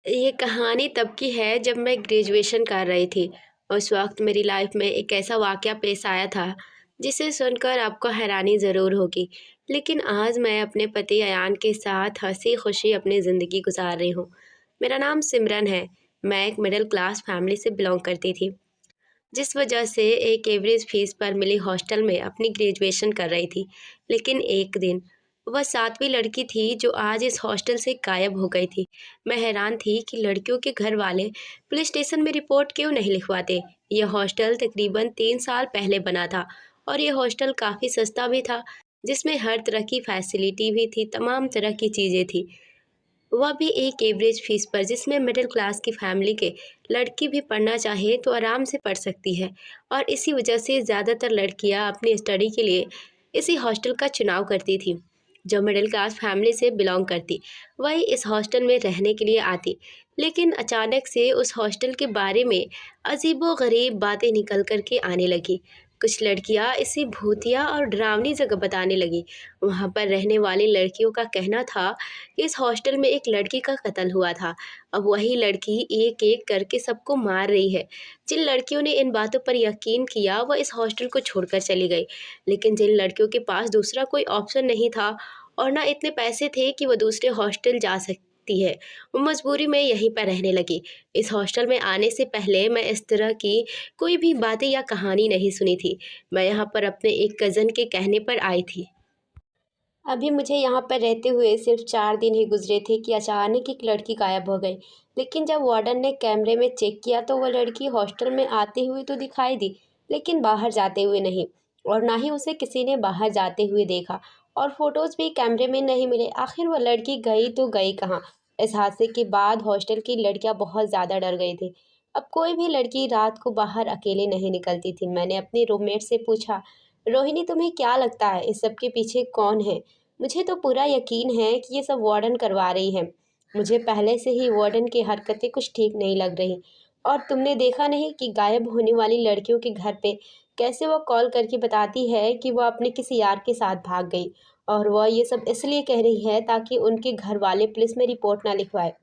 ये कहानी तब की है जब मैं ग्रेजुएशन कर रही थी। उस वक्त मेरी लाइफ में एक ऐसा वाक़या पेश आया था जिसे सुनकर आपको हैरानी ज़रूर होगी। लेकिन आज मैं अपने पति अयान के साथ हंसी खुशी अपनी ज़िंदगी गुजार रही हूँ। मेरा नाम सिमरन है। मैं एक मिडिल क्लास फैमिली से बिलोंग करती थी, जिस वजह से एक एवरेज फीस पर मिली हॉस्टल में अपनी ग्रेजुएशन कर रही थी। लेकिन एक दिन वह सातवीं लड़की थी जो आज इस हॉस्टल से गायब हो गई थी। मैं हैरान थी कि लड़कियों के घर वाले पुलिस स्टेशन में रिपोर्ट क्यों नहीं लिखवाते। यह हॉस्टल तकरीबन 3 साल पहले बना था और यह हॉस्टल काफ़ी सस्ता भी था, जिसमें हर तरह की फैसिलिटी भी थी, तमाम तरह की चीज़ें थी। वह भी एक एवरेज फीस पर, जिसमें मिडिल क्लास की फैमिली के लड़की भी पढ़ना चाहे तो आराम से पढ़ सकती है। और इसी वजह से ज़्यादातर लड़कियां अपनी स्टडी के लिए इसी हॉस्टल का चुनाव करती थी। जो मिडिल क्लास फैमिली से बिलोंग करती वही इस हॉस्टल में रहने के लिए आती। लेकिन अचानक से उस हॉस्टल के बारे में अजीबो गरीब बातें निकल कर के आने लगी। कुछ लड़कियां इसी भूतिया और डरावनी जगह बताने लगी। वहाँ पर रहने वाली लड़कियों का कहना था कि इस हॉस्टल में एक लड़की का कत्ल हुआ था। अब वही लड़की एक एक करके सबको मार रही है। जिन लड़कियों ने इन बातों पर यकीन किया वह इस हॉस्टल को छोड़कर चली गई। लेकिन जिन लड़कियों के पास दूसरा कोई ऑप्शन नहीं था और ना इतने पैसे थे कि वह दूसरे हॉस्टल जा सकती है, वो मजबूरी में यहीं पर रहने लगी। इस हॉस्टल में आने से पहले मैं इस तरह की कोई भी बातें या कहानी नहीं सुनी थी। मैं यहाँ पर अपने एक कज़न के कहने पर आई थी। अभी मुझे यहाँ पर रहते हुए सिर्फ 4 दिन ही गुजरे थे कि अचानक एक लड़की गायब हो गई। लेकिन जब वार्डन ने कैमरे में चेक किया तो वह लड़की हॉस्टल में आते हुए तो दिखाई दी, लेकिन बाहर जाते हुए नहीं। और ना ही उसे किसी ने बाहर जाते हुए देखा। और फोटोज भी कैमरे में नहीं मिले। आखिर वह लड़की गई तो गई कहाँ। इस हादसे के बाद हॉस्टल की लड़कियां बहुत ज़्यादा डर गई थी। अब कोई भी लड़की रात को बाहर अकेले नहीं निकलती थी। मैंने अपनी रूममेट से पूछा, रोहिणी तुम्हें क्या लगता है इस सब के पीछे कौन है? मुझे तो पूरा यकीन है कि ये सब वार्डन करवा रही है। मुझे पहले से ही वार्डन की हरकतें कुछ ठीक नहीं लग रही। और तुमने देखा नहीं कि गायब होने वाली लड़कियों के घर पे कैसे वो कॉल करके बताती है कि वह अपने किसी यार के साथ भाग गई। और वह ये सब इसलिए कह रही है ताकि उनके घर वाले पुलिस में रिपोर्ट ना लिखवाए।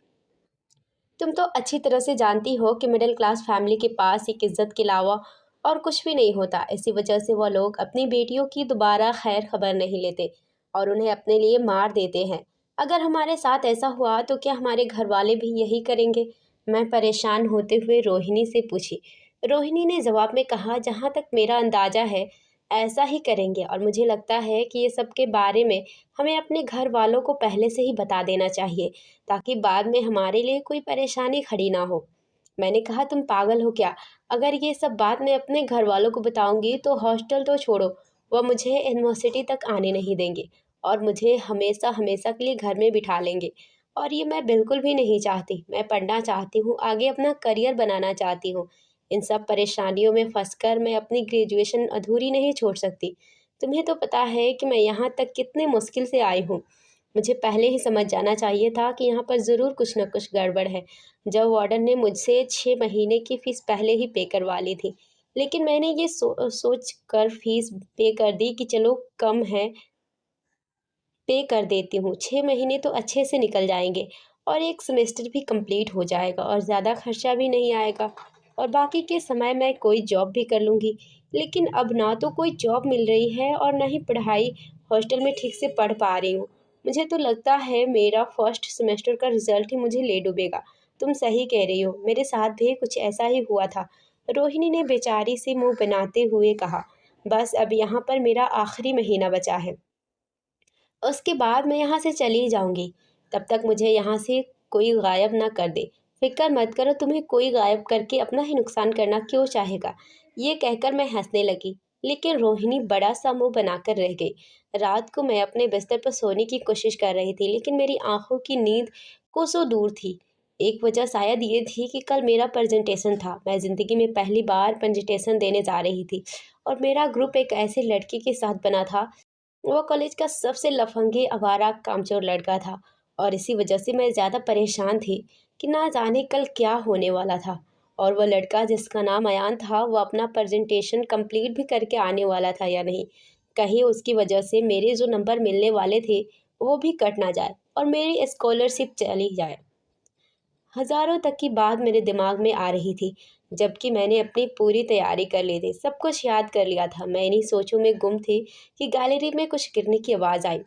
तुम तो अच्छी तरह से जानती हो कि मिडिल क्लास फैमिली के पास एक इज्जत के अलावा और कुछ भी नहीं होता। इसी वजह से वह लोग अपनी बेटियों की दोबारा खैर खबर नहीं लेते और उन्हें अपने लिए मार देते हैं। अगर हमारे साथ ऐसा हुआ तो क्या हमारे घर वाले भी यही करेंगे? मैं परेशान होते हुए रोहिणी से पूछी। रोहिणी ने जवाब में कहा, जहाँ तक मेरा अंदाजा है ऐसा ही करेंगे। और मुझे लगता है कि ये सब के बारे में हमें अपने घर वालों को पहले से ही बता देना चाहिए, ताकि बाद में हमारे लिए कोई परेशानी खड़ी ना हो। मैंने कहा, तुम पागल हो क्या? अगर ये सब बात मैं अपने घर वालों को बताऊंगी तो हॉस्टल तो छोड़ो, वह मुझे यूनिवर्सिटी तक आने नहीं देंगे और मुझे हमेशा हमेशा के लिए घर में बिठा लेंगे। और ये मैं बिल्कुल भी नहीं चाहती। मैं पढ़ना चाहती हूँ, आगे अपना करियर बनाना चाहती हूँ। इन सब परेशानियों में फंसकर मैं अपनी ग्रेजुएशन अधूरी नहीं छोड़ सकती। तुम्हें तो पता है कि मैं यहाँ तक कितने मुश्किल से आई हूँ। मुझे पहले ही समझ जाना चाहिए था कि यहाँ पर ज़रूर कुछ न कुछ गड़बड़ है। जब वार्डन ने मुझसे 6 महीने की फ़ीस पहले ही पे करवा ली थी, लेकिन मैंने ये सोच कर फ़ीस पे कर दी कि चलो कम है, पे कर देती हूँ। 6 महीने तो अच्छे से निकल जाएंगे और एक सेमेस्टर भी कंप्लीट हो जाएगा और ज़्यादा खर्चा भी नहीं आएगा। और बाकी के समय मैं कोई जॉब भी कर लूँगी। लेकिन अब ना तो कोई जॉब मिल रही है और ना ही पढ़ाई हॉस्टल में ठीक से पढ़ पा रही हूँ। मुझे तो लगता है मेरा फर्स्ट सेमेस्टर का रिजल्ट ही मुझे ले डूबेगा। तुम सही कह रही हो, मेरे साथ भी कुछ ऐसा ही हुआ था। रोहिणी ने बेचारी से मुंह बनाते हुए कहा। बस अब यहाँ पर मेरा आखिरी महीना बचा है, उसके बाद मैं यहाँ से चली जाऊँगी। तब तक मुझे यहाँ से कोई गायब ना कर दे। फ़िक्र मत करो, तुम्हें कोई गायब करके अपना ही नुकसान करना क्यों चाहेगा? ये कहकर मैं हँसने लगी, लेकिन रोहिणी बड़ा-सा मुँह बनाकर रह गई। रात को मैं अपने बिस्तर पर सोने की कोशिश कर रही थी, लेकिन मेरी आँखों की नींद कोसों दूर थी। एक वजह शायद ये थी कि कल मेरा प्रेज़ेंटेशन था। मैं ज़िंदगी में पहली बार प्रेज़ेंटेशन देने जा रही थी और मेरा ग्रुप एक ऐसे लड़के के साथ बना था। वो कॉलेज का सबसे लफंगे आवारा कामचोर लड़का था और इसी वजह से मैं ज़्यादा परेशान थी कि ना जाने कल क्या होने वाला था। और वह लड़का जिसका नाम अयान था, वो अपना प्रेजेंटेशन कंप्लीट भी करके आने वाला था या नहीं। कहीं उसकी वजह से मेरे जो नंबर मिलने वाले थे वो भी कट ना जाए और मेरी स्कॉलरशिप चली जाए। हज़ारों तक की बात मेरे दिमाग में आ रही थी, जबकि मैंने अपनी पूरी तैयारी कर ली थी, सब कुछ याद कर लिया था। मैं इन्हीं सोचों में गुम थी कि गैलरी में कुछ गिरने की आवाज़ आई।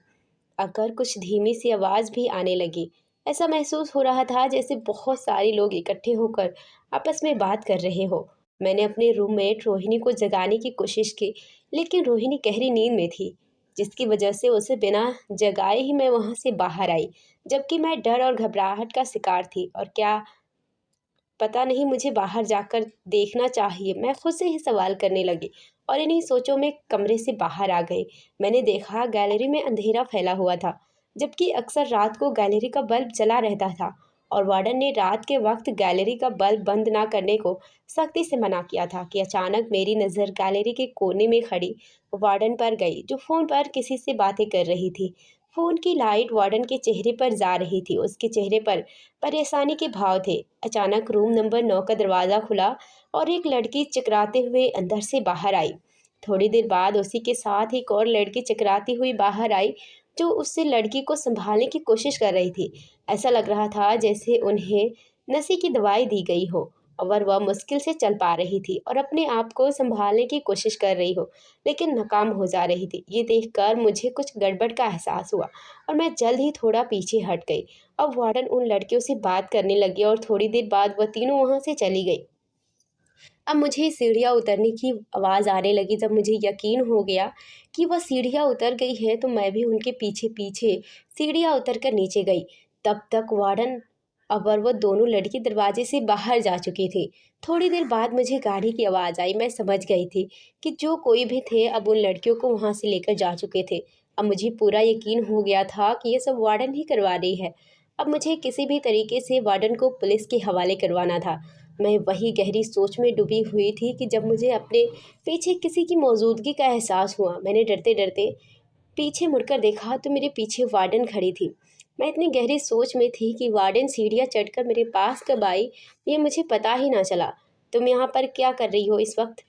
अगर कुछ धीमी सी आवाज़ भी आने लगी। ऐसा महसूस हो रहा था जैसे बहुत सारे लोग इकट्ठे होकर आपस में बात कर रहे हो। मैंने अपने रूममेट रोहिणी को जगाने की कोशिश की, लेकिन रोहिणी गहरी नींद में थी, जिसकी वजह से उसे बिना जगाए ही मैं वहाँ से बाहर आई, जबकि मैं डर और घबराहट का शिकार थी। और क्या पता नहीं मुझे बाहर जाकर देखना चाहिए, मैं खुद से ही सवाल करने लगी और इन्हीं सोचों में कमरे से बाहर आ गई। मैंने देखा गैलरी में अंधेरा फैला हुआ था, जबकि अक्सर रात को गैलरी का बल्ब जला रहता था और वार्डन ने रात के वक्त गैलरी का बल्ब बंद ना करने को सख्ती से मना किया था कि अचानक मेरी नज़र गैलरी के कोने में खड़ी वार्डन पर गई, जो फ़ोन पर किसी से बातें कर रही थी। फ़ोन की लाइट वार्डन के चेहरे पर जा रही थी, उसके चेहरे पर परेशानी के भाव थे। अचानक रूम नंबर 9 का दरवाज़ा खुला और एक लड़की चिकराते हुए अंदर से बाहर आई। थोड़ी देर बाद उसी के साथ एक और लड़की चिकराती हुई बाहर आई, जो उससे लड़की को संभालने की कोशिश कर रही थी। ऐसा लग रहा था जैसे उन्हें नशे की दवाई दी गई हो और वह मुश्किल से चल पा रही थी और अपने आप को संभालने की कोशिश कर रही हो, लेकिन नाकाम हो जा रही थी। ये देखकर मुझे कुछ गड़बड़ का एहसास हुआ और मैं जल्द ही थोड़ा पीछे हट गई। अब वार्डन उन लड़कियों से बात करने लगी और थोड़ी देर बाद वह तीनों वहाँ से चली गई। अब मुझे सीढ़ियाँ उतरने की आवाज़ आने लगी। जब मुझे यकीन हो गया कि वह सीढ़ियाँ उतर गई हैं, तो मैं भी उनके पीछे-पीछे सीढ़ियाँ उतर कर नीचे गई। तब तक वार्डन और वह दोनों लड़की दरवाजे से बाहर जा चुकी थी। थोड़ी देर बाद मुझे गाड़ी की आवाज़ आई। मैं समझ गई थी कि जो कोई भी थे अब उन लड़कियों को वहाँ से लेकर जा चुके थे। अब मुझे पूरा यकीन हो गया था कि ये सब वार्डन ही करवा रही है। अब मुझे किसी भी तरीके से वार्डन को पुलिस के हवाले करवाना था। मैं वही गहरी सोच में डूबी हुई थी कि जब मुझे अपने पीछे किसी की मौजूदगी का एहसास हुआ। मैंने डरते-डरते पीछे मुड़कर देखा तो मेरे पीछे वार्डन खड़ी थी। मैं इतनी गहरी सोच में थी कि वार्डन सीढ़ियाँ चढ़कर मेरे पास कब आई, ये मुझे पता ही ना चला। तुम यहाँ पर क्या कर रही हो इस वक्त?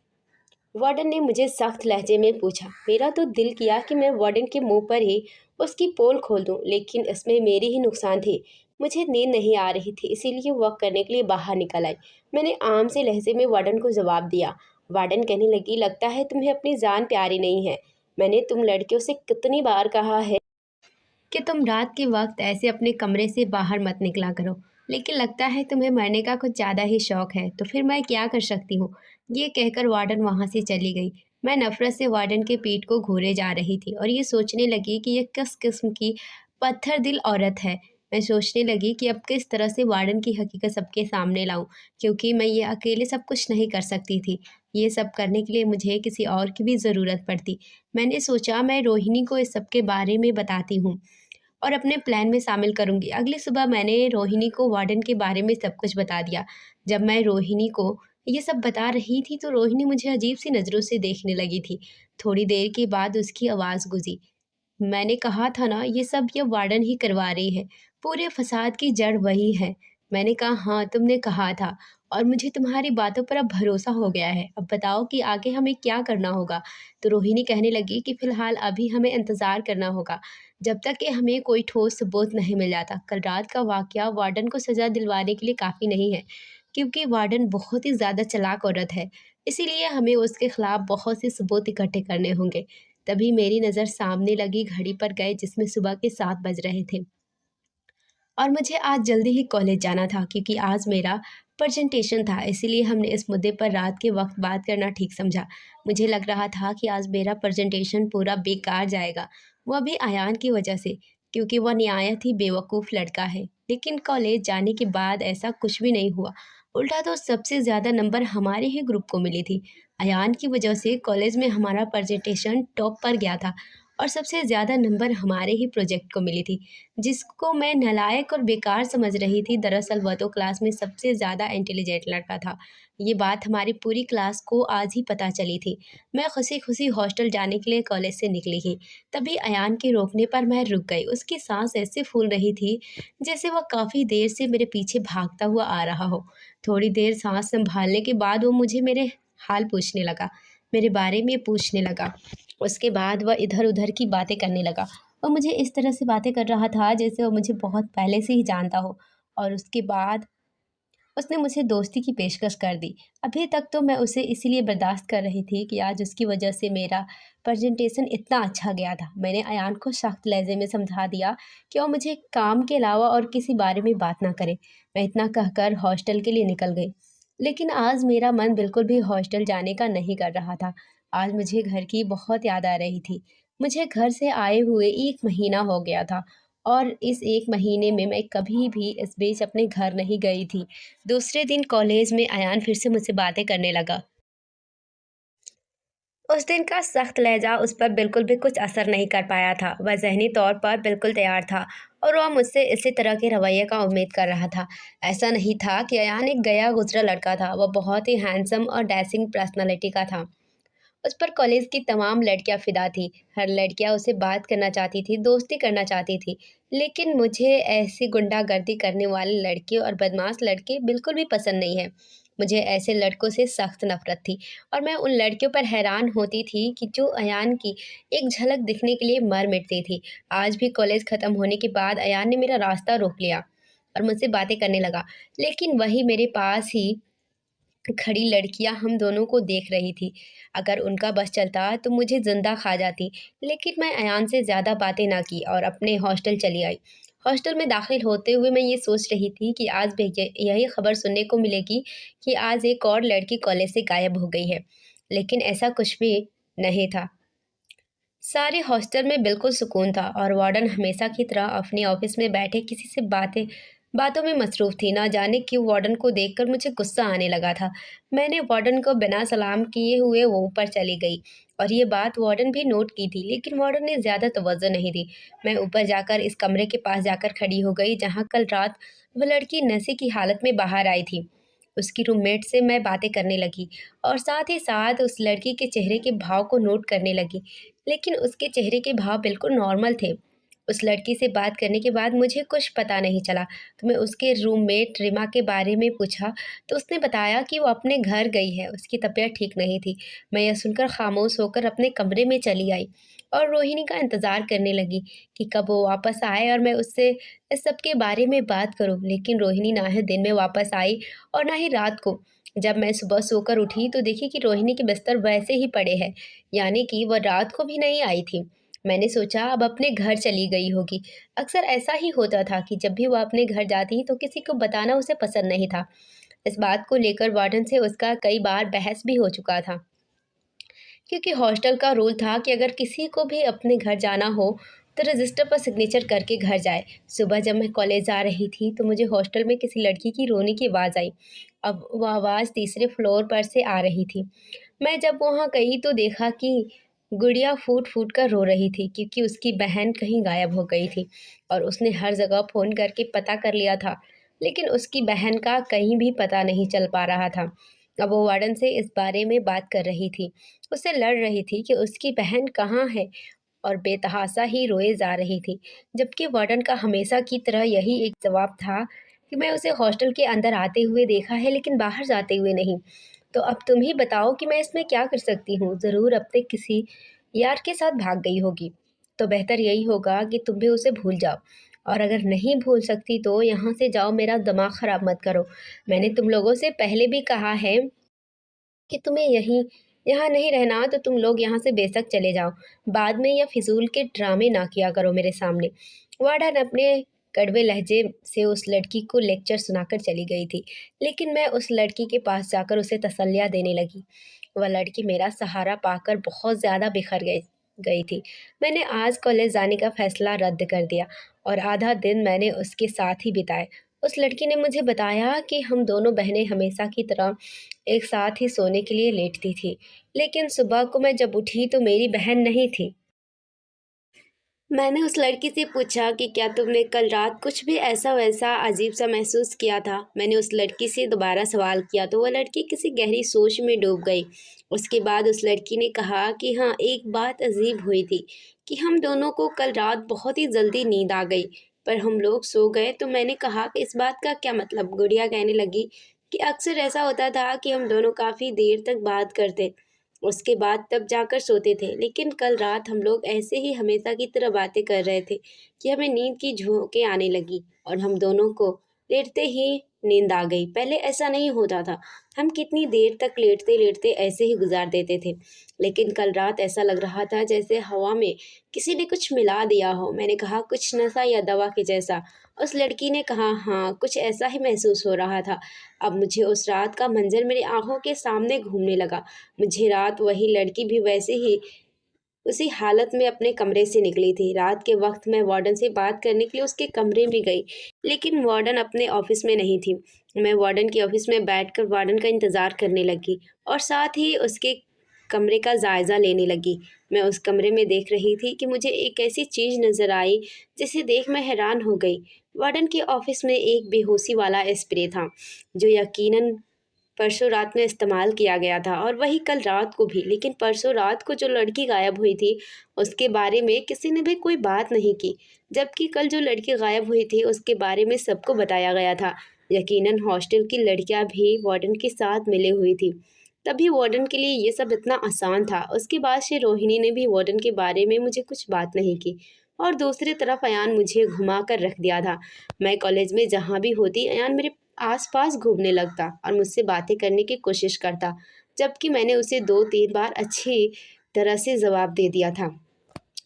वार्डन ने मुझे सख्त लहजे में पूछा। मेरा तो दिल किया कि मैं वार्डन के मुंह पर ही उसकी पोल खोल दूं, लेकिन इसमें मेरी ही नुकसान थी। मुझे नींद नहीं आ रही थी, इसीलिए वॉक करने के लिए बाहर निकल आई। मैंने आम से लहजे में वार्डन को जवाब दिया। वार्डन कहने लगी, लगता है तुम्हें अपनी जान प्यारी नहीं है। मैंने तुम लड़कियों से कितनी बार कहा है कि तुम रात के वक्त ऐसे अपने कमरे से बाहर मत निकला करो, लेकिन लगता है तुम्हें मरने का कुछ ज़्यादा ही शौक है, तो फिर मैं क्या कर सकती हूँ। ये कहकर वार्डन वहाँ से चली गई। मैं नफरत से वार्डन के पीठ को घूरे जा रही थी और ये सोचने लगी कि ये किस किस्म की पत्थर दिल औरत है। मैं सोचने लगी कि अब किस तरह से वार्डन की हकीकत सबके सामने लाऊं, क्योंकि मैं ये अकेले सब कुछ नहीं कर सकती थी। ये सब करने के लिए मुझे किसी और की भी ज़रूरत पड़ती। मैंने सोचा मैं रोहिणी को इस सब के बारे में बताती हूँ और अपने प्लान में शामिल करूँगी। अगली सुबह मैंने रोहिणी को वार्डन के बारे में सब कुछ बता दिया। जब मैं रोहिणी को ये सब बता रही थी तो रोहिणी मुझे अजीब सी नज़रों से देखने लगी थी। थोड़ी देर के बाद उसकी आवाज़ गूंजी। मैंने कहा था ना, ये सब ये वार्डन ही करवा रही है। पूरे फसाद की जड़ वही है। मैंने कहा, हाँ तुमने कहा था और मुझे तुम्हारी बातों पर अब भरोसा हो गया है। अब बताओ कि आगे हमें क्या करना होगा। तो रोहिणी कहने लगी कि फ़िलहाल अभी हमें इंतज़ार करना होगा, जब तक कि हमें कोई ठोस सबूत नहीं मिल जाता। कल रात का वाक़या वार्डन को सज़ा दिलवाने के लिए काफ़ी नहीं है, क्योंकि वार्डन बहुत ही ज़्यादा चालाक औरत है। इसीलिए हमें उसके खिलाफ़ बहुत से सबूत इकट्ठे करने होंगे। तभी मेरी नज़र सामने लगी घड़ी पर गए, जिसमें सुबह के 7 बज रहे थे और मुझे आज जल्दी ही कॉलेज जाना था, क्योंकि आज मेरा प्रेजेंटेशन था। इसीलिए हमने इस मुद्दे पर रात के वक्त बात करना ठीक समझा। मुझे लग रहा था कि आज मेरा प्रेजेंटेशन पूरा बेकार जाएगा, वह भी अयान की वजह से, क्योंकि वह निहायत ही बेवकूफ़ लड़का है। लेकिन कॉलेज जाने के बाद ऐसा कुछ भी नहीं हुआ। उल्टा तो सबसे ज़्यादा नंबर हमारे ही ग्रुप को मिली थी। अयान की वजह से कॉलेज में हमारा प्रेजेंटेशन टॉप पर गया था और सबसे ज़्यादा नंबर हमारे ही प्रोजेक्ट को मिली थी, जिसको मैं नालायक और बेकार समझ रही थी। दरअसल वह तो क्लास में सबसे ज़्यादा इंटेलिजेंट लड़का था। ये बात हमारी पूरी क्लास को आज ही पता चली थी। मैं खुशी-खुशी हॉस्टल जाने के लिए कॉलेज से निकली ही, तभी अयान के रोकने पर मैं रुक गई। उसकी साँस ऐसे फूल रही थी जैसे वह काफ़ी देर से मेरे पीछे भागता हुआ आ रहा हो। थोड़ी देर साँस संभालने के बाद वो मुझे मेरे हाल पूछने लगा, मेरे बारे में पूछने लगा। उसके बाद वह इधर-उधर की बातें करने लगा। वह मुझे इस तरह से बातें कर रहा था जैसे वो मुझे बहुत पहले से ही जानता हो। और उसके बाद उसने मुझे दोस्ती की पेशकश कर दी। अभी तक तो मैं उसे इसीलिए बर्दाश्त कर रही थी कि आज उसकी वजह से मेरा प्रेजेंटेशन इतना अच्छा गया था। मैंने अयान को सख्त लहजे में समझा दिया कि वो मुझे काम के अलावा और किसी बारे में बात ना करे। मैं इतना कहकर हॉस्टल के लिए निकल गई। लेकिन आज मेरा मन बिल्कुल भी हॉस्टल जाने का नहीं कर रहा था। आज मुझे घर की बहुत याद आ रही थी। मुझे घर से आए हुए 1 महीना हो गया था और इस 1 महीने में मैं कभी भी इस बीच अपने घर नहीं गई थी। दूसरे दिन कॉलेज में अयान फिर से मुझसे बातें करने लगा। उस दिन का सख्त लहजा उस पर बिल्कुल भी कुछ असर नहीं कर पाया था। वह ज़हनी तौर पर बिल्कुल तैयार था और वह मुझसे इसी तरह के रवैये का उम्मीद कर रहा था। ऐसा नहीं था कि अयान एक गया गुजरा लड़का था, वह बहुत ही हैंडसम और डैशिंग पर्सनैलिटी का था। उस पर कॉलेज की तमाम लड़कियां फिदा थी। हर लड़कियां उसे बात करना चाहती थी, दोस्ती करना चाहती थी। लेकिन मुझे ऐसी गुंडागर्दी करने वाले लड़के और बदमाश लड़के बिल्कुल भी पसंद नहीं है। मुझे ऐसे लड़कों से सख्त नफरत थी और मैं उन लड़कियों पर हैरान होती थी कि जो अयान की एक झलक दिखने के लिए मर मिटती थी। आज भी कॉलेज खत्म होने के बाद अयान ने मेरा रास्ता रोक लिया और मुझसे बातें करने लगा। लेकिन वही मेरे पास ही खड़ी लड़कियां हम दोनों को देख रही थी। अगर उनका बस चलता तो मुझे जिंदा खा जाती। लेकिन मैं अयान से ज़्यादा बातें ना की और अपने हॉस्टल चली आई। हॉस्टल में दाखिल होते हुए मैं ये सोच रही थी कि आज भी यही खबर सुनने को मिलेगी कि आज एक और लड़की कॉलेज से गायब हो गई है। लेकिन ऐसा कुछ भी नहीं था। सारे हॉस्टल में बिल्कुल सुकून था और वार्डन हमेशा की तरह अपने ऑफिस में बैठे किसी से बातों में मसरूफ़ थी। ना जाने क्यों वार्डन को देखकर मुझे गुस्सा आने लगा था। मैंने वार्डन को बिना सलाम किए हुए वो ऊपर चली गई और ये बात वार्डन भी नोट की थी, लेकिन वार्डन ने ज़्यादा तवज्जो नहीं दी। मैं ऊपर जाकर इस कमरे के पास जाकर खड़ी हो गई जहाँ कल रात वह लड़की नशे की हालत में बाहर आई थी। उसकी रूममेट से मैं बातें करने लगी और साथ ही साथ उस लड़की के चेहरे के भाव को नोट करने लगी। लेकिन उसके चेहरे के भाव बिल्कुल नॉर्मल थे। उस लड़की से बात करने के बाद मुझे कुछ पता नहीं चला, तो मैं उसके रूममेट रिमा के बारे में पूछा, तो उसने बताया कि वो अपने घर गई है, उसकी तबीयत ठीक नहीं थी। मैं यह सुनकर खामोश होकर अपने कमरे में चली आई और रोहिणी का इंतज़ार करने लगी कि कब वो वापस आए और मैं उससे इस सब के बारे में बात करूं। लेकिन रोहिणी ना ही दिन में वापस आई और ना ही रात को। जब मैं सुबह सोकर उठी तो देखी कि रोहिणी के बिस्तर वैसे ही पड़े हैं, यानी कि वह रात को भी नहीं आई थी। मैंने सोचा अब अपने घर चली गई होगी। अक्सर ऐसा ही होता था कि जब भी वह अपने घर जाती तो किसी को बताना उसे पसंद नहीं था। इस बात को लेकर वार्डन से उसका कई बार बहस भी हो चुका था, क्योंकि हॉस्टल का रूल था कि अगर किसी को भी अपने घर जाना हो तो रजिस्टर पर सिग्नेचर करके घर जाए। सुबह जब मैं कॉलेज जा रही थी तो मुझे हॉस्टल में किसी लड़की की रोने की आवाज़ आई। अब वह आवाज़ तीसरे फ्लोर पर से आ रही थी। मैं जब वहाँ गई तो देखा कि गुड़िया फूट फूट कर रो रही थी, क्योंकि उसकी बहन कहीं गायब हो गई थी और उसने हर जगह फ़ोन करके पता कर लिया था, लेकिन उसकी बहन का कहीं भी पता नहीं चल पा रहा था। अब वो वार्डन से इस बारे में बात कर रही थी, उससे लड़ रही थी कि उसकी बहन कहाँ है और बेतहासा ही रोए जा रही थी। जबकि वार्डन का हमेशा की तरह यही एक जवाब था कि मैं उसे हॉस्टल के अंदर आते हुए देखा है, लेकिन बाहर जाते हुए नहीं। तो अब तुम ही बताओ कि मैं इसमें क्या कर सकती हूँ? ज़रूर अपने किसी यार के साथ भाग गई होगी। तो बेहतर यही होगा कि तुम भी उसे भूल जाओ और अगर नहीं भूल सकती तो यहाँ से जाओ, मेरा दिमाग ख़राब मत करो। मैंने तुम लोगों से पहले भी कहा है कि तुम्हें यहाँ नहीं रहना तो तुम लोग यहाँ से बेशक चले जाओ। बाद में यह फ़िज़ूल के ड्रामे ना किया करो मेरे सामने। वार्डन अपने कड़वे लहजे से उस लड़की को लेक्चर सुनाकर चली गई थी, लेकिन मैं उस लड़की के पास जाकर उसे तसल्लियाँ देने लगी। वह लड़की मेरा सहारा पाकर बहुत ज़्यादा बिखर गई गई थी। मैंने आज कॉलेज जाने का फ़ैसला रद्द कर दिया और आधा दिन मैंने उसके साथ ही बिताए। उस लड़की ने मुझे बताया कि हम दोनों बहनें हमेशा की तरह एक साथ ही सोने के लिए लेटती थी, लेकिन सुबह को मैं जब उठी तो मेरी बहन नहीं थी। मैंने उस लड़की से पूछा कि क्या तुमने कल रात कुछ भी ऐसा वैसा अजीब सा महसूस किया था। मैंने उस लड़की से दोबारा सवाल किया तो वह लड़की किसी गहरी सोच में डूब गई। उसके बाद उस लड़की ने कहा कि हाँ, एक बात अजीब हुई थी कि हम दोनों को कल रात बहुत ही जल्दी नींद आ गई, पर हम लोग सो गए। तो मैंने कहा कि इस बात का क्या मतलब। गुड़िया कहने लगी कि अक्सर ऐसा होता था कि हम दोनों काफ़ी देर तक बात करते, उसके बाद तब जाकर सोते थे, लेकिन कल रात हम लोग ऐसे ही हमेशा की तरह बातें कर रहे थे कि हमें नींद की झोंकें आने लगी और हम दोनों को लेटते ही नींद आ गई। पहले ऐसा नहीं होता था। हम कितनी देर तक लेटते-लेटते ऐसे ही गुज़ार देते थे। लेकिन कल रात ऐसा लग रहा था जैसे हवा में किसी ने कुछ मिला दिया हो। मैंने कहा, कुछ नशा या दवा के जैसा? उस लड़की ने कहा, हाँ, कुछ ऐसा ही महसूस हो रहा था। अब मुझे उस रात का मंज़र मेरी आँखों के सामने घूमने लगा। मुझे रात वही लड़की भी वैसे ही उसी हालत में अपने कमरे से निकली थी। रात के वक़्त मैं वार्डन से बात करने के लिए उसके कमरे में गई, लेकिन वार्डन अपने ऑफ़िस में नहीं थी। मैं वार्डन के ऑफ़िस में बैठकर वार्डन का इंतज़ार करने लगी और साथ ही उसके कमरे का जायज़ा लेने लगी। मैं उस कमरे में देख रही थी कि मुझे एक ऐसी चीज़ नज़र आई, जिसे देख मैं हैरान हो गई। वार्डन के ऑफ़िस में एक बेहोशी वाला स्प्रे था, जो यकीनन परसों रात में इस्तेमाल किया गया था और वही कल रात को भी। लेकिन परसों रात को जो लड़की गायब हुई थी, उसके बारे में किसी ने भी कोई बात नहीं की, जबकि कल जो लड़की गायब हुई थी उसके बारे में सबको बताया गया था। यकीनन हॉस्टल की लड़कियां भी वार्डन के साथ मिली हुई थी, तभी वार्डन के लिए ये सब इतना आसान था। उसके बाद से रोहिणी ने भी वार्डन के बारे में मुझे कुछ बात नहीं की और दूसरी तरफ अयान मुझे घुमा कर रख दिया था। मैं कॉलेज में जहाँ भी होती, अयान मेरे आस-पास घूमने लगता और मुझसे बातें करने की कोशिश करता, जबकि मैंने उसे 2-3 बार अच्छी तरह से जवाब दे दिया था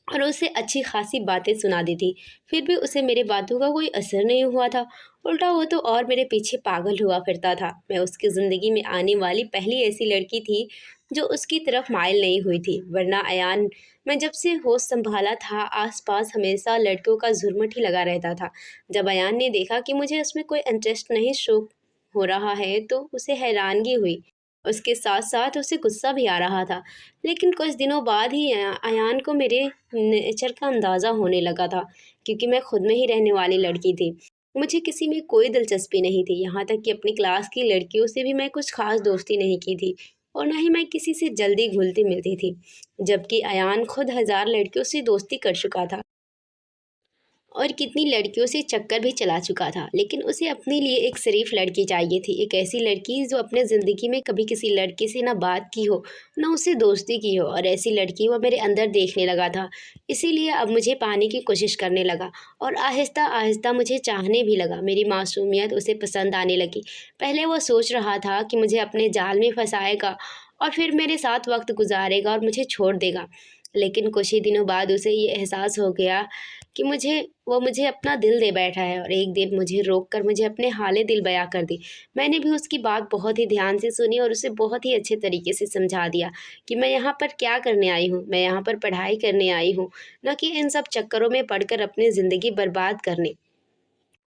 और उसे अच्छी खासी बातें सुना दी थी। फिर भी उसे मेरी बातों का कोई असर नहीं हुआ था। उल्टा वो तो और मेरे पीछे पागल हुआ फिरता था। मैं उसकी ज़िंदगी में आने वाली पहली ऐसी लड़की थी जो उसकी तरफ माइल नहीं हुई थी। वरना अयान, मैं जब से होश संभाला था, आस-पास हमेशा लड़कियों का झुरमुट ही लगा रहता था। जब अयान ने देखा कि मुझे उसमें कोई इंटरेस्ट नहीं शो हो रहा है, तो उसे हैरानगी हुई। उसके साथ-साथ उसे गुस्सा भी आ रहा था। लेकिन कुछ दिनों बाद ही अयान को मेरे नेचर का अंदाज़ा होने लगा था, क्योंकि मैं खुद में ही रहने वाली लड़की थी। मुझे किसी में कोई दिलचस्पी नहीं थी, यहाँ तक कि अपनी क्लास की लड़कियों से भी मैं कुछ ख़ास दोस्ती नहीं की थी और ना ही मैं किसी से जल्दी घुलती-मिलती थी। जबकि अयान खुद हज़ार लड़कियों से दोस्ती कर चुका था और कितनी लड़कियों से चक्कर भी चला चुका था। लेकिन उसे अपने लिए एक शरीफ लड़की चाहिए थी, एक ऐसी लड़की जो अपने ज़िंदगी में कभी किसी लड़के से ना बात की हो, ना उससे दोस्ती की हो, और ऐसी लड़की वो मेरे अंदर देखने लगा था। इसीलिए अब मुझे पाने की कोशिश करने लगा और आहिस्ता-आहिस्ता मुझे चाहने भी लगा। मेरी मासूमियत उसे पसंद आने लगी। पहले वो सोच रहा था कि मुझे अपने जाल में फँसाएगा और फिर मेरे साथ वक़्त गुज़ारेगा और मुझे छोड़ देगा। लेकिन कुछ ही दिनों बाद उसे ये एहसास हो गया कि मुझे अपना दिल दे बैठा है और एक दिन मुझे रोक कर मुझे अपने हाले दिल बयाँ कर दी। मैंने भी उसकी बात बहुत ही ध्यान से सुनी और उसे बहुत ही अच्छे तरीके से समझा दिया कि मैं यहाँ पर क्या करने आई हूँ। मैं यहाँ पर पढ़ाई करने आई हूँ, ना कि इन सब चक्करों में पड़कर अपनी ज़िंदगी बर्बाद करने।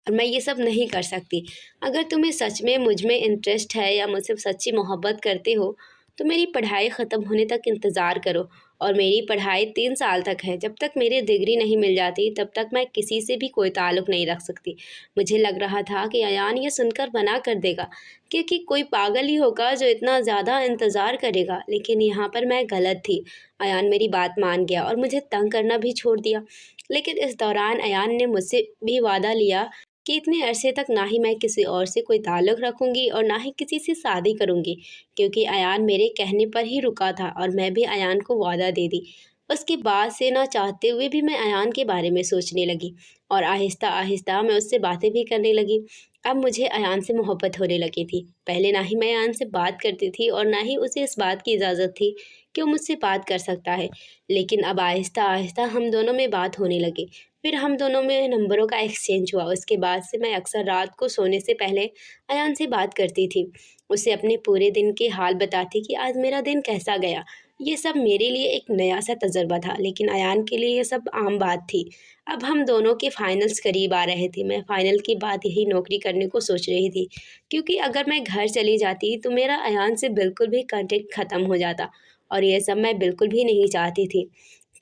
और मैं ये सब नहीं कर सकती। अगर तुम्हें सच में मुझ में इंटरेस्ट है या मुझसे सच्ची मोहब्बत करते हो, तो मेरी पढ़ाई ख़त्म होने तक इंतज़ार करो। और मेरी पढ़ाई 3 साल तक है। जब तक मेरी डिग्री नहीं मिल जाती, तब तक मैं किसी से भी कोई ताल्लुक़ नहीं रख सकती। मुझे लग रहा था कि अयान ये सुनकर मना कर देगा, क्योंकि कोई पागल ही होगा जो इतना ज़्यादा इंतज़ार करेगा। लेकिन यहाँ पर मैं गलत थी। अयान मेरी बात मान गया और मुझे तंग करना भी छोड़ दिया। लेकिन इस दौरान अयान ने मुझसे भी वादा लिया कि इतने अरसे तक ना ही मैं किसी और से कोई ताल्लुक़ रखूँगी और ना ही किसी से शादी करूँगी, क्योंकि अयान मेरे कहने पर ही रुका था और मैं भी अयान को वादा दे दी। उसके बाद से ना चाहते हुए भी मैं अयान के बारे में सोचने लगी और आहिस्ता-आहिस्ता मैं उससे बातें भी करने लगी। अब मुझे अयान से मोहब्बत होने लगी थी। पहले ना ही मैं अयान से बात करती थी और ना ही उसे इस बात की इजाज़त थी कि वो मुझसे बात कर सकता है। लेकिन अब आहिस्ता-आहिस्ता हम दोनों में बात होने लगी। फिर हम दोनों में नंबरों का एक्सचेंज हुआ। उसके बाद से मैं अक्सर रात को सोने से पहले अयान से बात करती थी। उसे अपने पूरे दिन के हाल बताती कि आज मेरा दिन कैसा गया। ये सब मेरे लिए एक नया-सा तजुर्बा था, लेकिन अयान के लिए ये सब आम बात थी। अब हम दोनों के फाइनल्स करीब आ रहे थे। मैं फाइनल के बाद यही नौकरी करने को सोच रही थी, क्योंकि अगर मैं घर चली जाती तो मेरा अयान से बिल्कुल भी कॉन्टैक्ट ख़त्म हो जाता और ये सब मैं बिल्कुल भी नहीं चाहती थी।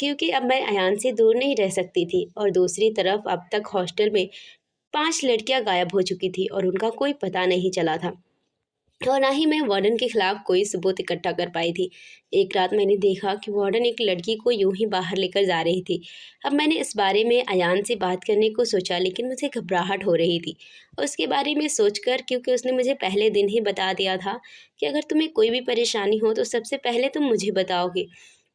क्योंकि अब मैं अयान से दूर नहीं रह सकती थी और दूसरी तरफ अब तक हॉस्टल में 5 लड़कियां गायब हो चुकी थी और उनका कोई पता नहीं चला था और ना ही मैं वार्डन के खिलाफ कोई सबूत इकट्ठा कर पाई थी। एक रात मैंने देखा कि वार्डन एक लड़की को यूं ही बाहर लेकर जा रही थी। अब मैंने इस बारे में अयान से बात करने को सोचा, लेकिन मुझे घबराहट हो रही थी उसके बारे में सोचकर, क्योंकि उसने मुझे पहले दिन ही बता दिया था कि अगर तुम्हें कोई भी परेशानी हो तो सबसे पहले तुम मुझे बताओगे।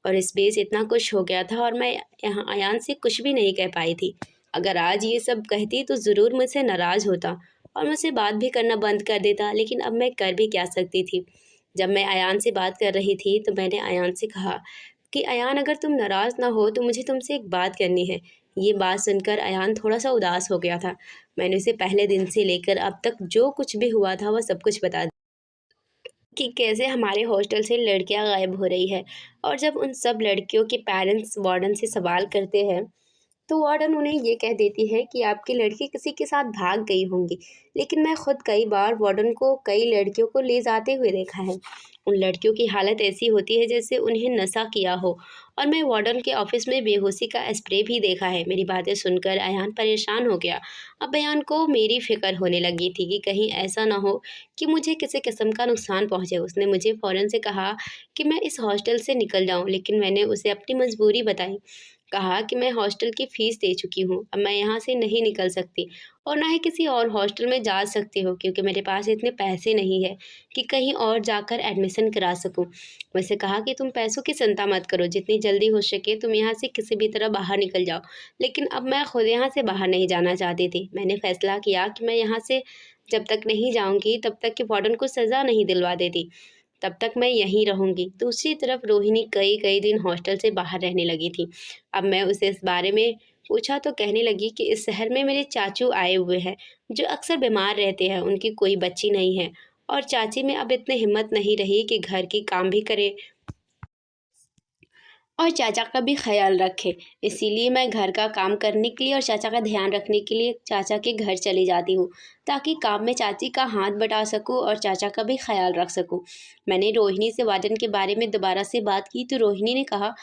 और इस बीच इतना कुछ हो गया था और मैं यहाँ अयान से कुछ भी नहीं कह पाई थी। अगर आज ये सब कहती तो ज़रूर मुझसे नाराज़ होता और मुझसे बात भी करना बंद कर देता, लेकिन अब मैं कर भी क्या सकती थी। जब मैं अयान से बात कर रही थी तो मैंने अयान से कहा कि अयान, अगर तुम नाराज़ ना हो तो मुझे तुमसे एक बात करनी है। ये बात सुनकर अयान थोड़ा-सा उदास हो गया था। मैंने उसे पहले दिन से लेकर अब तक जो कुछ भी हुआ था वह सब कुछ बता दिया कि कैसे हमारे हॉस्टल से लड़कियां गायब हो रही है, और जब उन सब लड़कियों के पेरेंट्स वार्डन से सवाल करते हैं तो वार्डन उन्हें ये कह देती है कि आपकी लड़की किसी के साथ भाग गई होंगी। लेकिन मैं खुद कई बार वार्डन को कई लड़कियों को ले जाते हुए देखा है। उन लड़कियों की हालत ऐसी होती है जैसे उन्हें नशा किया हो, और मैं वार्डन के ऑफिस में बेहोशी का स्प्रे भी देखा है। मेरी बातें सुनकर अयान परेशान हो गया। अब अयान को मेरी फिक्र होने लगी थी कि कहीं ऐसा ना हो कि मुझे किसी किस्म का नुकसान पहुंचे। उसने मुझे फ़ौरन से कहा कि मैं इस हॉस्टल से निकल जाऊं, लेकिन मैंने उसे अपनी मजबूरी बताई। कहा कि मैं हॉस्टल की फ़ीस दे चुकी हूँ, अब मैं यहाँ से नहीं निकल सकती और ना ही किसी और हॉस्टल में जा सकती हूँ, क्योंकि मेरे पास इतने पैसे नहीं हैं कि कहीं और जाकर एडमिशन करा सकूँ। वैसे कहा कि तुम पैसों की चिंता मत करो, जितनी जल्दी हो सके तुम यहाँ से किसी भी तरह बाहर निकल जाओ। लेकिन अब मैं खुद यहाँ से बाहर नहीं जाना चाहती थी। मैंने फैसला किया कि मैं यहाँ से जब तक नहीं जाऊँगी तब तक कि वार्डन को सज़ा नहीं दिलवा देती, तब तक मैं यहीं रहूँगी। दूसरी तरफ रोहिणी कई कई दिन हॉस्टल से बाहर रहने लगी थी। अब मैं उसे इस बारे में पूछा तो कहने लगी कि इस शहर में मेरे चाचू आए हुए हैं, जो अक्सर बीमार रहते हैं। उनकी कोई बच्ची नहीं है और चाची में अब इतनी हिम्मत नहीं रही कि घर की काम भी करे और चाचा का भी ख्याल रखे। इसीलिए मैं घर का काम करने के लिए और चाचा का ध्यान रखने के लिए चाचा के घर चली जाती हूँ, ताकि काम में चाची का हाथ बटा सकूँ और चाचा का भी ख्याल रख सकूँ। मैंने रोहिणी से वार्डन के बारे में दोबारा से बात की तो रोहिणी ने कहा,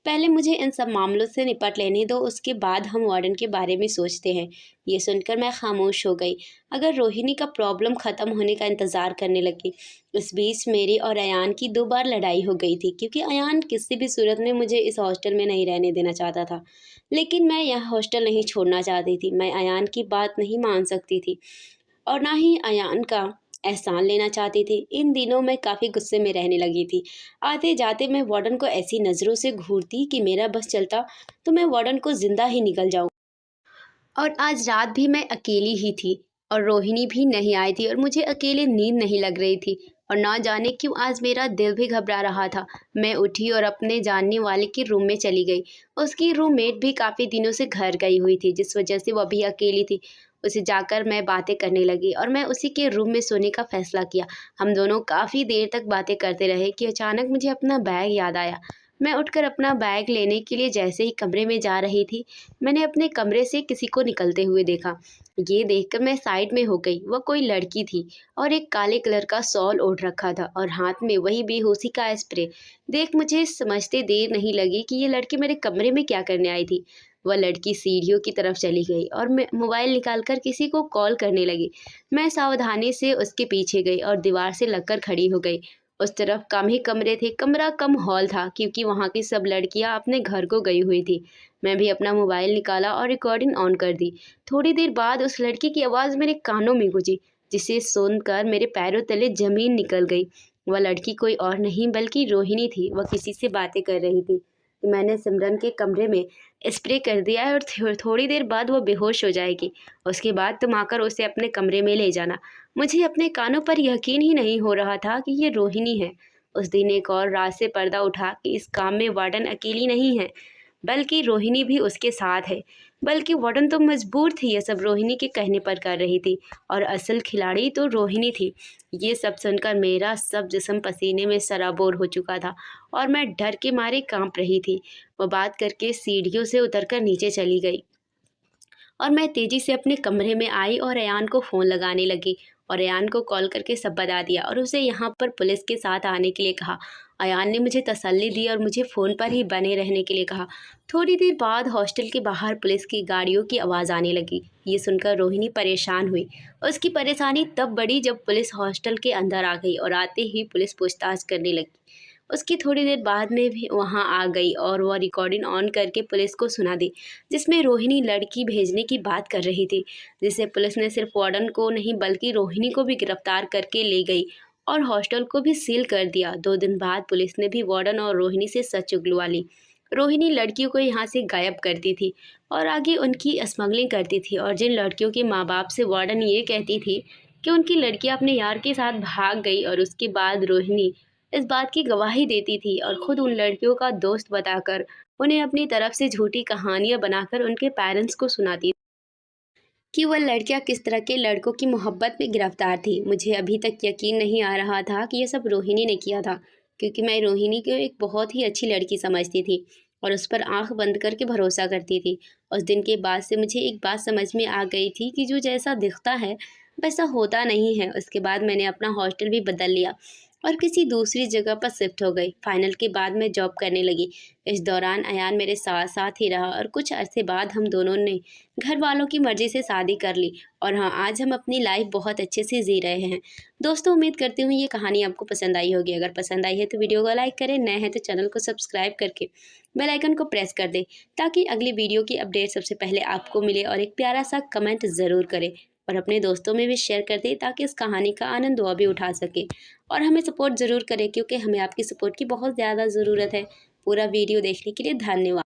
पहले मुझे इन सब मामलों से निपट लेने दो, उसके बाद हम वार्डन के बारे में सोचते हैं। ये सुनकर मैं खामोश हो गई। अगर रोहिणी का प्रॉब्लम ख़त्म होने का इंतज़ार करने लगी। इस बीच मेरी और अयान की 2 बार लड़ाई हो गई थी, क्योंकि अयान किसी भी सूरत में मुझे इस हॉस्टल में नहीं रहने देना चाहता था। लेकिन मैं यह हॉस्टल नहीं छोड़ना चाहती थी। मैं अयान की बात नहीं मान सकती थी और ना ही अयान का एहसान लेना चाहती थी। इन दिनों मैं काफ़ी गुस्से में रहने लगी थी। आते-जाते मैं वार्डन को ऐसी नज़रों से घूरती कि मेरा बस चलता तो मैं वार्डन को ज़िंदा ही निगल जाऊँ। और आज रात भी मैं अकेली ही थी और रोहिणी भी नहीं आई थी और मुझे अकेले नींद नहीं लग रही थी, और ना जाने क्यों आज मेरा दिल भी घबरा रहा था। मैं उठी और अपने जानने वाले के रूम में चली गई। उसकी रूममेट भी काफ़ी दिनों से घर गई हुई थी, जिस वजह से वो भी अकेली थी। उसे जाकर मैं बातें करने लगी और मैं उसी के रूम में सोने का फ़ैसला किया। हम दोनों काफ़ी देर तक बातें करते रहे कि अचानक मुझे अपना बैग याद आया। मैं उठकर अपना बैग लेने के लिए जैसे ही कमरे में जा रही थी, मैंने अपने कमरे से किसी को निकलते हुए देखा। ये देखकर मैं साइड में हो गई। वह कोई लड़की थी और एक काले कलर का शॉल ओढ़ रखा था और हाथ में वही बेहोशी का स्प्रे। देख मुझे समझते देर नहीं लगी कि ये लड़की मेरे कमरे में क्या करने आई थी। वह लड़की सीढ़ियों की तरफ चली गई और मैं मोबाइल निकालकर किसी को कॉल करने लगी। मैं सावधानी से उसके पीछे गई और दीवार से लगकर खड़ी हो गई। उस तरफ कम ही कमरे थे, कमरा कम हॉल था, क्योंकि वहाँ की सब लड़कियाँ अपने घर को गई हुई थी। मैं भी अपना मोबाइल निकाला और रिकॉर्डिंग ऑन कर दी। थोड़ी देर बाद उस लड़की की आवाज़ मेरे कानों में गूंजी, जिसे सुनकर मेरे पैरों तले ज़मीन निकल गई। वह लड़की कोई और नहीं बल्कि रोहिणी थी। वह किसी से बातें कर रही थी कि मैंने सिमरन के कमरे में स्प्रे कर दिया है और थोड़ी देर बाद वह बेहोश हो जाएगी। उसके बाद तुम आकर उसे अपने कमरे में ले जाना। मुझे अपने कानों पर यकीन ही नहीं हो रहा था कि ये रोहिणी है। उस दिन एक और राज से पर्दा उठा कि इस काम में वार्डन अकेली नहीं है, बल्कि रोहिणी भी उसके साथ है। बल्कि वार्डन तो मजबूर थी, ये सब रोहिणी के कहने पर कर रही थी, और असल खिलाड़ी तो रोहिणी थी। ये सब सुनकर मेरा सब जिस्म पसीने में सराबोर हो चुका था और मैं डर के मारे कांप रही थी। वो बात करके सीढ़ियों से उतरकर नीचे चली गई और मैं तेज़ी से अपने कमरे में आई और अयान को फ़ोन लगाने लगी और अयान को कॉल करके सब बता दिया और उसे यहाँ पर पुलिस के साथ आने के लिए कहा। अयान ने मुझे तसल्ली दी और मुझे फ़ोन पर ही बने रहने के लिए कहा। थोड़ी देर बाद हॉस्टल के बाहर पुलिस की गाड़ियों की आवाज़ आने लगी। ये सुनकर रोहिणी परेशान हुई। उसकी परेशानी तब बढ़ी जब पुलिस हॉस्टल के अंदर आ गई और आते ही पुलिस पूछताछ करने लगी। उसकी थोड़ी देर बाद में भी वहाँ आ गई और वह रिकॉर्डिंग ऑन करके पुलिस को सुना दी, जिसमें रोहिणी लड़की भेजने की बात कर रही थी, जिसे पुलिस ने सिर्फ वार्डन को नहीं बल्कि रोहिणी को भी गिरफ्तार करके ले गई और हॉस्टल को भी सील कर दिया। 2 दिन बाद पुलिस ने भी वार्डन और रोहिणी से सच उगलवा ली। रोहिणी लड़कियों को यहाँ से गायब करती थी और आगे उनकी स्मगलिंग करती थी। और जिन लड़कियों के माँ बाप से वार्डन ये कहती थी कि उनकी लड़कियाँ अपने यार के साथ भाग गई, और उसके बाद रोहिणी इस बात की गवाही देती थी और खुद उन लड़कियों का दोस्त बताकर उन्हें अपनी तरफ से झूठी कहानियाँ बनाकर उनके पेरेंट्स को सुनाती कि वह लड़कियां किस तरह के लड़कों की मोहब्बत में गिरफ्तार थी। मुझे अभी तक यकीन नहीं आ रहा था कि यह सब रोहिणी ने किया था, क्योंकि मैं रोहिणी को एक बहुत ही अच्छी लड़की समझती थी और उस पर आंख बंद करके भरोसा करती थी। उस दिन के बाद से मुझे एक बात समझ में आ गई थी कि जो जैसा दिखता है वैसा होता नहीं है। उसके बाद मैंने अपना हॉस्टल भी बदल लिया और किसी दूसरी जगह पर शिफ्ट हो गई। फाइनल के बाद मैं जॉब करने लगी। इस दौरान अयान मेरे साथ साथ ही रहा और कुछ अरसे बाद हम दोनों ने घर वालों की मर्ज़ी से शादी कर ली। और हाँ, आज हम अपनी लाइफ बहुत अच्छे से जी रहे हैं। दोस्तों, उम्मीद करती हूँ ये कहानी आपको पसंद आई होगी। अगर पसंद आई है तो वीडियो को लाइक करें, नए हैं तो चैनल को सब्सक्राइब करके बेल आइकन को प्रेस कर दें, ताकि अगली वीडियो की अपडेट सबसे पहले आपको मिले। और एक प्यारा सा कमेंट ज़रूर करें और अपने दोस्तों में भी शेयर कर दें, ताकि इस कहानी का आनंद वो भी उठा सके। और हमें सपोर्ट ज़रूर करें, क्योंकि हमें आपकी सपोर्ट की बहुत ज़्यादा ज़रूरत है। पूरा वीडियो देखने के लिए धन्यवाद।